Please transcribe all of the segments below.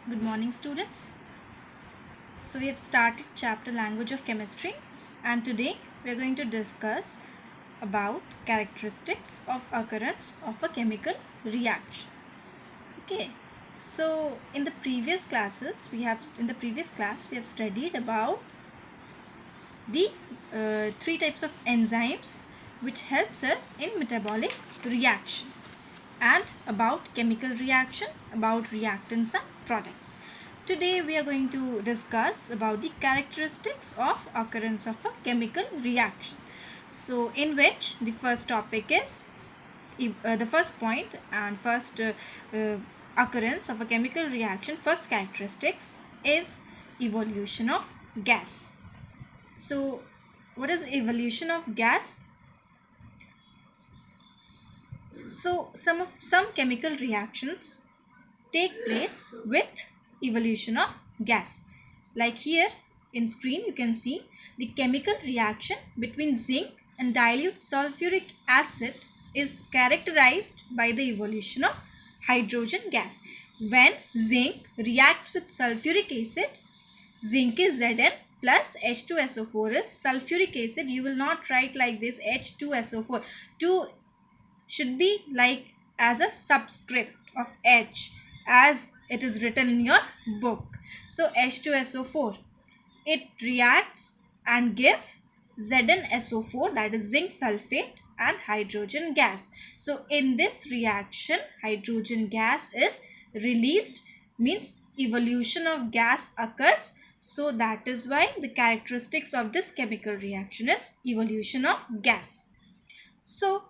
Good morning, students. So we have started chapter Language of Chemistry, and today we are going to discuss about characteristics of occurrence of a chemical reaction. Okay. So in the previous class we have studied about the three types of enzymes which helps us in metabolic reaction, and about chemical reaction, about reactants and products. Today we are going to discuss about the characteristics of occurrence of a chemical reaction. So in which the first topic is the first point and first occurrence of a chemical reaction, first characteristics is evolution of gas. So what is evolution of gas? So some chemical reactions take place with evolution of gas. Like here in screen you can see the chemical reaction between zinc and dilute sulfuric acid is characterized by the evolution of hydrogen gas. When zinc reacts with sulfuric acid, zinc is Zn plus H2SO4 is sulfuric acid. You will not write like this H2SO4. 2 should be like as a subscript of H as it is written in your book. So H2SO4, it reacts and give ZnSO4, that is zinc sulfate and hydrogen gas. So in this reaction hydrogen gas is released, means evolution of gas occurs. So that is why the characteristics of this chemical reaction is evolution of gas. So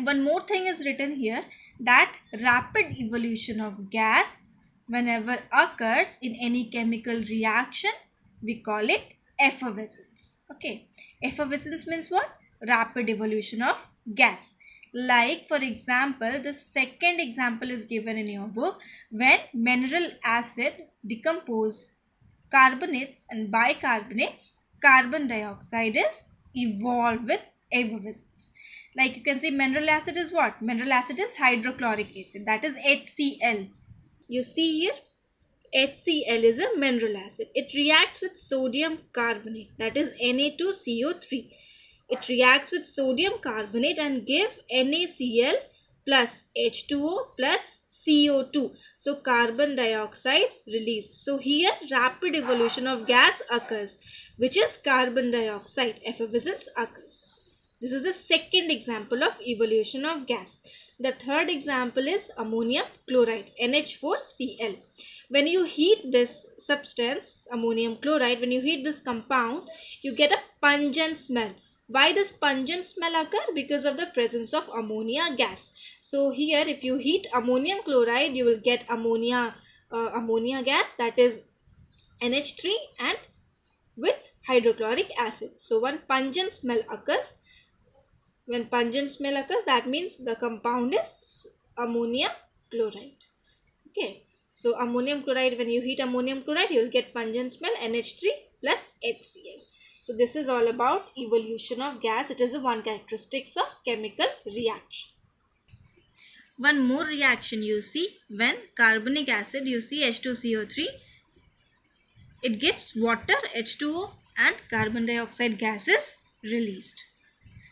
one more thing is written here, that rapid evolution of gas whenever occurs in any chemical reaction, we call it effervescence. Okay, effervescence means what? Rapid evolution of gas. Like for example, the second example is given in your book. When mineral acid decompose carbonates and bicarbonates, carbon dioxide is evolved with effervescence. Like you can see mineral acid is what? Mineral acid is hydrochloric acid, that is HCl. You see here HCl is a mineral acid. It reacts with sodium carbonate, that is Na2CO3. It reacts with sodium carbonate and give NaCl plus H2O plus CO2. So carbon dioxide released. So here rapid evolution of gas occurs, which is carbon dioxide. Effervescence occurs. This is the second example of evolution of gas. The third example is ammonium chloride, NH4Cl. When you heat this substance, ammonium chloride, when you heat this compound, you get a pungent smell. Why does pungent smell occur? Because of the presence of ammonia gas. So here if you heat ammonium chloride, you will get ammonia gas, that is NH3 and with hydrochloric acid. So one pungent smell occurs. When pungent smell occurs, that means the compound is ammonium chloride. Okay. So ammonium chloride, when you heat ammonium chloride, you will get pungent smell, NH3 plus HCl. So this is all about evolution of gas. It is a one characteristics of chemical reaction. One more reaction you see, when carbonic acid, you see H2CO3, it gives water, H2O, and carbon dioxide gas is released.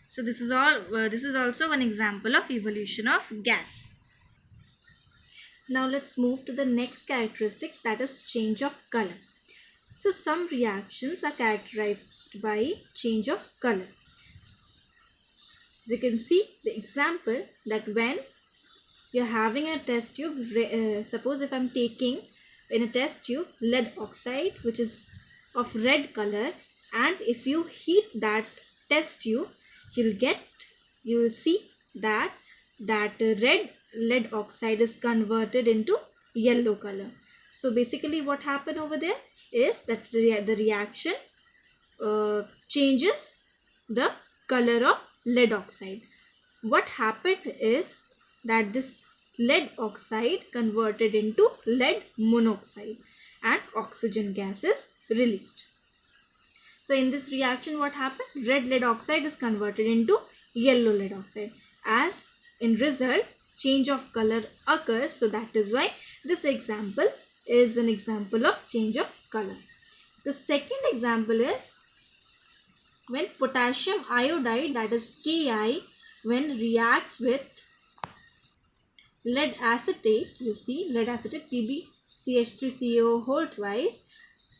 So this is also one example of evolution of gas. Now let's move to the next characteristics, that is change of color. So some reactions are characterized by change of color. As you can see the example, that when you're having a test tube, suppose if I'm taking in a test tube lead oxide which is of red color, and if you heat that test tube, you will see that red lead oxide is converted into yellow color. So basically what happened over there is that the reaction changes the color of lead oxide. What happened is that this lead oxide converted into lead monoxide and oxygen gas is released. So in this reaction what happened? Red lead oxide is converted into yellow lead oxide. As in result change of color occurs. So that is why this example is an example of change of color. The second example is when potassium iodide, that is Ki, when reacts with lead acetate, you see lead acetate PbCH3CO whole twice,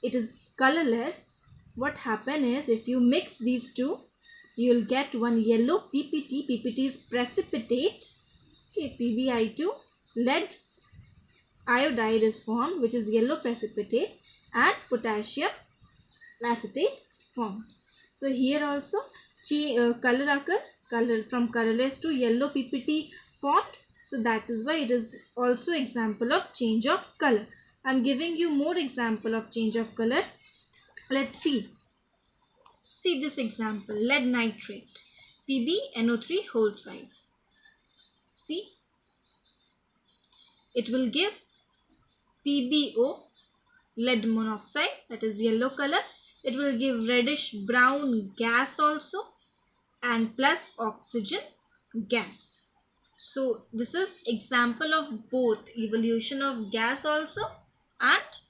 it is colorless. What happen is if you mix these two, you will get one yellow PPT. PPT is precipitate. Okay, PbI2, lead iodide is formed, which is yellow precipitate, and potassium acetate formed. So here also color occurs, color from colorless to yellow PPT formed. So that is why it is also example of change of color. I am giving you more example of change of color. Let's see. See this example, lead nitrate, PbNO3 whole twice. See, it will give PbO, lead monoxide, that is yellow color. It will give reddish brown gas also, and plus oxygen gas. So this is example of both evolution of gas also and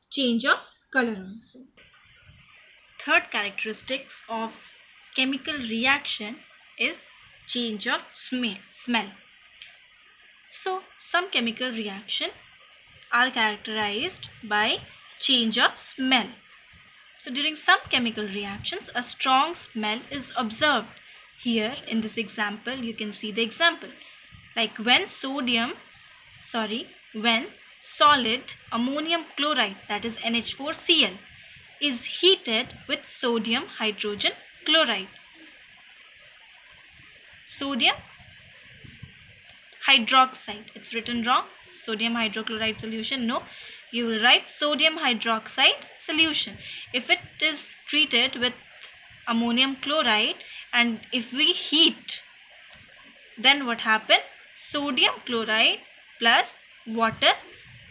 change of color also. Third characteristics of chemical reaction is change of smell. So some chemical reaction are characterized by change of smell. So during some chemical reactions, a strong smell is observed. Here in this example, you can see the example. Like when solid ammonium chloride, that is NH4Cl, is heated with sodium hydrogen chloride. Sodium hydroxide, it's written wrong, sodium hydrochloride solution. No, you will write sodium hydroxide solution. If it is treated with ammonium chloride and if we heat, then what happen? Sodium chloride plus water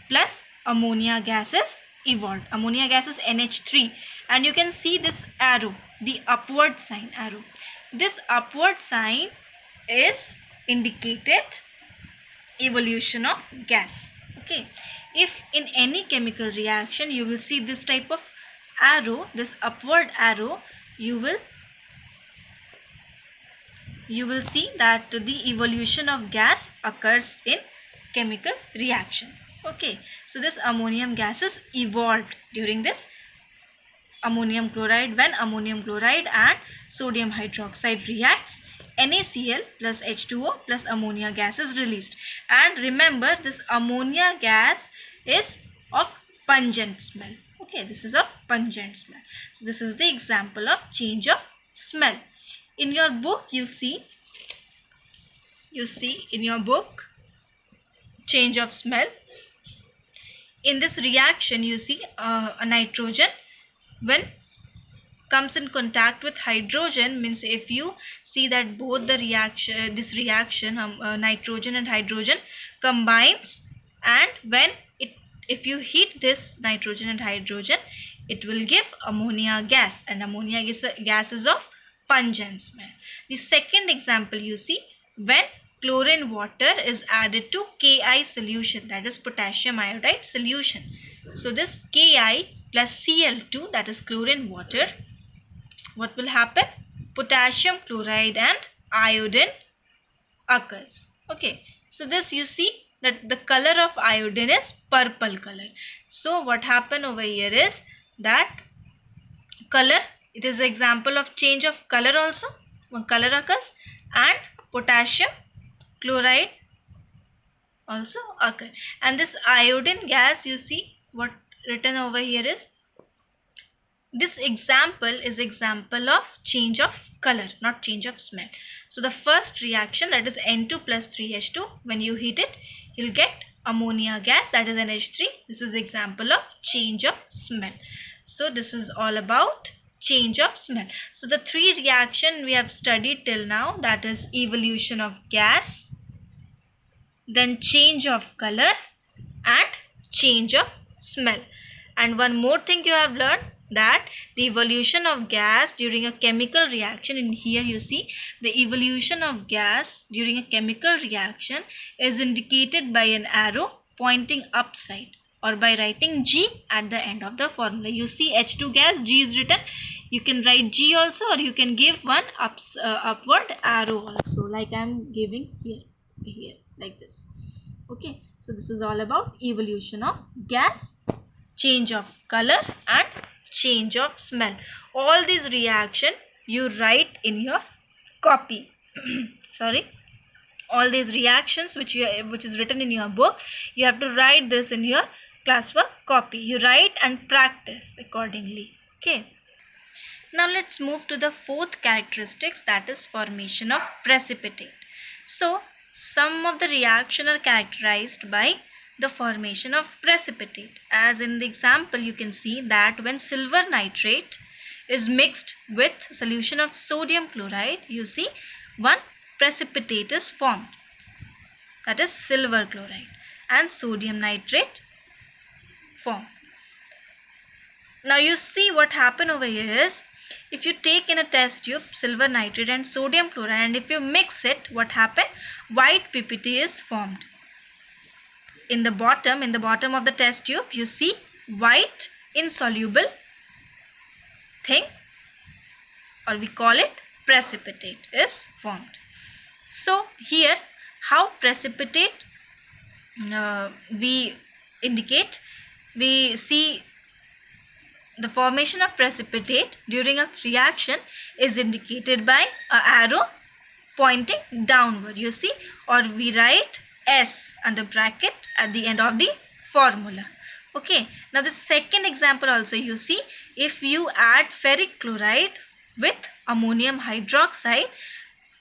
plus ammonia gas is evolved. Ammonia gas is NH3, and you can see this arrow, the upward sign arrow. This upward sign is indicated evolution of gas. Okay, if in any chemical reaction you will see this type of arrow, this upward arrow, you will see that the evolution of gas occurs in chemical reaction. Okay, so this ammonium gas is evolved during this ammonium chloride. When ammonium chloride and sodium hydroxide reacts, NaCl plus H2O plus ammonia gas is released. And remember, this ammonia gas is of pungent smell. Okay, this is of pungent smell. So this is the example of change of smell. In your book, you see in your book change of smell. In this reaction, you see a nitrogen when comes in contact with hydrogen, means if you see that both the reaction, nitrogen and hydrogen combines, and when if you heat this nitrogen and hydrogen, it will give ammonia gas, and ammonia gas is of pungent smell. The second example, you see when chlorine water is added to Ki solution, that is potassium iodide solution. So this Ki plus Cl2, that is chlorine water, what will happen? Potassium chloride and iodine occurs. Okay, so this you see that the color of iodine is purple color. So what happened over here is that color, it is an example of change of color also, when color occurs, and potassium chloride also occur. And this iodine gas, you see what written over here is, this example is example of change of color, not change of smell. So the first reaction, that is N2 plus 3H2, when you heat it, you'll get ammonia gas, that is NH3. This is example of change of smell. So this is all about change of smell. So the three reaction we have studied till now, that is evolution of gas, then change of color, and change of smell. And one more thing you have learned, that the evolution of gas during a chemical reaction, in here you see the evolution of gas during a chemical reaction is indicated by an arrow pointing upside. or by writing G at the end of the formula. You see H2 gas, G is written. You can write G also, or you can give one upward arrow also, like I am giving here like this. Okay, so this is all about evolution of gas, change of color and change of smell. All these reaction you write in your copy. Sorry, all these reactions which is written in your book, you have to write this in your classwork copy. You write and practice accordingly. Okay, now let's move to the fourth characteristics, that is formation of precipitate. So some of the reaction are characterized by the formation of precipitate. As in the example, you can see that when silver nitrate is mixed with solution of sodium chloride, you see one precipitate is formed, that is silver chloride, and sodium nitrate form. Now you see what happened over here is, if you take in a test tube silver nitrate and sodium chloride, and if you mix it, what happened? White PPT is formed. In the bottom of the test tube, you see white insoluble thing, or we call it precipitate, is formed. So here how precipitate we indicate, we see the formation of precipitate during a reaction is indicated by an arrow pointing downward, you see, or we write S under bracket at the end of the formula. Okay, now the second example also, you see, if you add ferric chloride with ammonium hydroxide,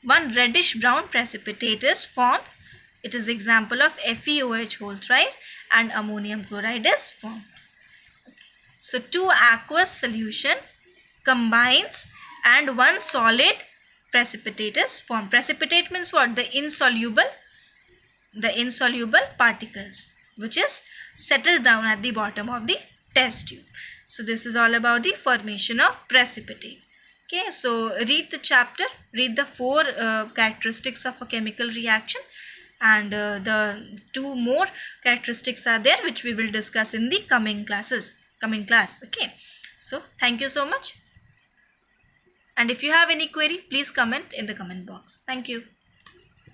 one reddish brown precipitate is formed. It is example of FeOH whole thrice, and ammonium chloride is formed. So two aqueous solution combines and one solid precipitate is formed. Precipitate means what? The insoluble particles which is settled down at the bottom of the test tube. So this is all about the formation of precipitate. Okay, so read the chapter, read the four characteristics of a chemical reaction, and the two more characteristics are there which we will discuss in the coming class. Okay, so thank you so much, and if you have any query, please comment in the comment box. Thank you.